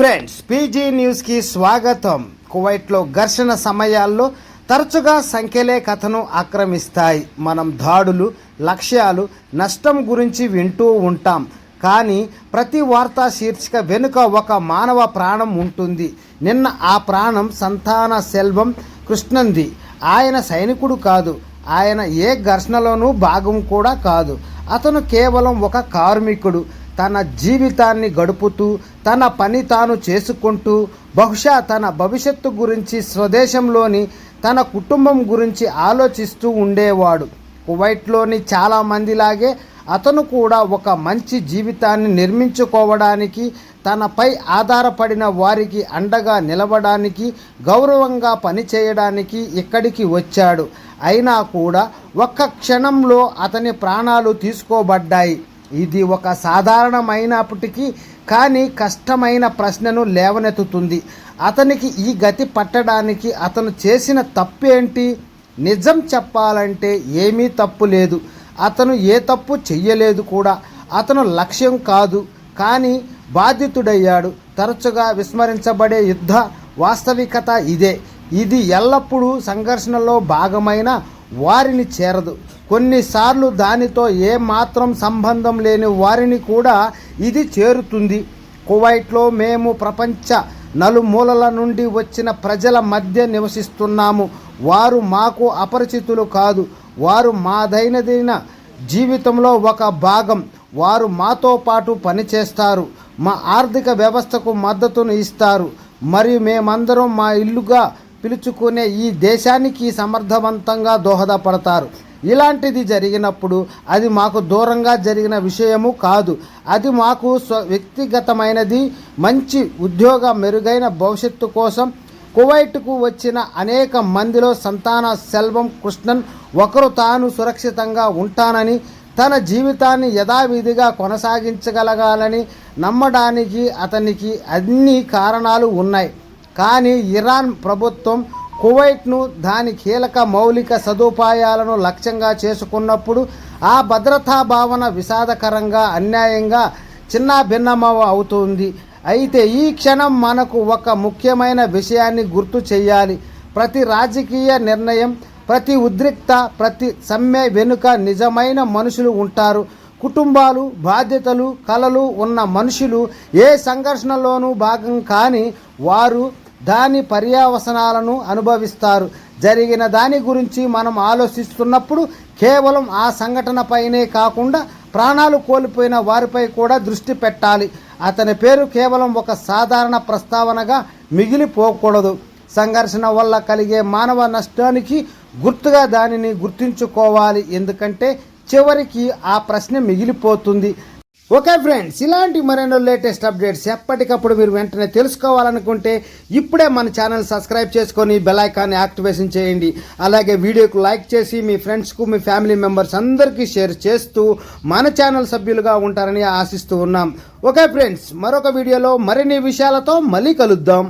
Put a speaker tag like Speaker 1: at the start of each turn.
Speaker 1: Friends, PG న్యూస్కి స్వాగతం. కువైట్లో ఘర్షణ సమయాల్లో తరచుగా సంఖ్యలే కథను ఆక్రమిస్తాయి. మనం దాడులు, లక్ష్యాలు, నష్టం గురించి వింటూ ఉంటాం. కానీ ప్రతి వార్తా శీర్షిక వెనుక ఒక మానవ ప్రాణం ఉంటుంది. నిన్న ఆ ప్రాణం సంతాన సెల్వం కృష్ణంది. ఆయన సైనికుడు కాదు, ఆయన ఏ ఘర్షణలోనూ భాగం కూడా కాదు. అతను కేవలం ఒక కార్మికుడు. తన జీవితాన్ని గడుపుతూ తన పని తాను చేసుకుంటూ బహుశా తన భవిష్యత్తు గురించి, స్వదేశంలోని తన కుటుంబం గురించి ఆలోచిస్తూ ఉండేవాడు. కువైట్లోని చాలామందిలాగే అతను కూడా ఒక మంచి జీవితాన్ని నిర్మించుకోవడానికి, తనపై ఆధారపడిన వారికి అండగా నిలవడానికి, గౌరవంగా పనిచేయడానికి ఇక్కడికి వచ్చాడు. అయినా కూడా ఒక్క క్షణంలో అతని ప్రాణాలు తీసుకోబడ్డాయి. ఇది ఒక సాధారణమైనప్పటికీ కానీ కష్టమైన ప్రశ్నను లేవనెత్తుతుంది. అతనికి ఈ గతి పట్టడానికి అతను చేసిన తప్పేంటి? నిజం చెప్పాలంటే ఏమీ తప్పు లేదు. అతను ఏ తప్పు చెయ్యలేదు కూడా. అతను లక్ష్యం కాదు, కానీ బాధితుడయ్యాడు. తరచుగా విస్మరించబడే యుద్ధ వాస్తవికత ఇదే. ఇది ఎల్లప్పుడూ సంఘర్షణలో భాగమైన వారిని చేరదు. కొన్నిసార్లు దానితో ఏమాత్రం సంబంధం లేని వారిని కూడా ఇది చేరుతుంది. కువైట్లో మేము ప్రపంచ నలుమూలల నుండి వచ్చిన ప్రజల మధ్య నివసిస్తున్నాము. వారు మాకు అపరిచితులు కాదు. వారు మా దైనందిన జీవితంలో ఒక భాగం. వారు మాతో పాటు పనిచేస్తారు, మా ఆర్థిక వ్యవస్థకు మద్దతును ఇస్తారు, మరియు మేమందరం మా ఇల్లుగా పిలుచుకునే ఈ దేశానికి సమర్థవంతంగా దోహదపడతారు. ఇలాంటిది జరిగినప్పుడు అది మాకు దూరంగా జరిగిన విషయము కాదు. అది మాకు వ్యక్తిగతమైనది. మంచి ఉద్యోగ, మెరుగైన భవిష్యత్తు కోసం కువైట్కు వచ్చిన అనేక మందిలో సంతాన సెల్వం కృష్ణన్ ఒకరు. తాను సురక్షితంగా ఉంటానని, తన జీవితాన్ని యథావిధిగా కొనసాగించగలగాలని నమ్మడానికి అతనికి అన్ని కారణాలు ఉన్నాయి. కానీ ఇరాన్ ప్రభుత్వం కువైట్ను దాని కీలక మౌలిక సదుపాయాలను లక్ష్యంగా చేసుకున్నప్పుడు ఆ భద్రతా భావన విషాదకరంగా, అన్యాయంగా చిన్నాభిన్నమ అవుతుంది. అయితే ఈ క్షణం మనకు ఒక ముఖ్యమైన విషయాన్ని గుర్తు చేయాలి. ప్రతి రాజకీయ నిర్ణయం, ప్రతి ఉద్రిక్త, ప్రతి సమ్మె వెనుక నిజమైన మనుషులు ఉంటారు. కుటుంబాలు, బాధ్యతలు, కలలు ఉన్న మనుషులు. ఏ సంఘర్షణలోనూ భాగం కాని వారు దాని పర్యవసనాలను అనుభవిస్తారు. జరిగిన దాని గురించి మనం ఆలోచిస్తున్నప్పుడు కేవలం ఆ సంఘటనపైనే కాకుండా ప్రాణాలు కోల్పోయిన వారిపై కూడా దృష్టి పెట్టాలి. అతని పేరు కేవలం ఒక సాధారణ ప్రస్తావనగా మిగిలిపోకూడదు. సంఘర్షణ వల్ల కలిగే మానవ నష్టానికి గుర్తుగా దానిని గుర్తుంచుకోవాలి. ఎందుకంటే చివరికి ఆ ప్రశ్న మిగిలిపోతుంది. ఓకే ఫ్రెండ్స్, ఇలాంటి మరెన్నో లేటెస్ట్ అప్డేట్స్ ఎప్పటికప్పుడు మీరు వెంటనే తెలుసుకోవాలనుకుంటే ఇప్పుడే మన ఛానల్ సబ్స్క్రైబ్ చేసుకొని బెల్ ఐకాన్ని యాక్టివేషన్ చేయండి. అలాగే వీడియోకు లైక్ చేసి మీ ఫ్రెండ్స్కు, మీ ఫ్యామిలీ మెంబర్స్ అందరికీ షేర్ చేస్తూ మన ఛానల్ సభ్యులుగా ఉంటారని ఆశిస్తూ ఉన్నాం. ఓకే ఫ్రెండ్స్, మరొక వీడియోలో మరిన్ని విషయాలతో మళ్ళీ కలుద్దాం.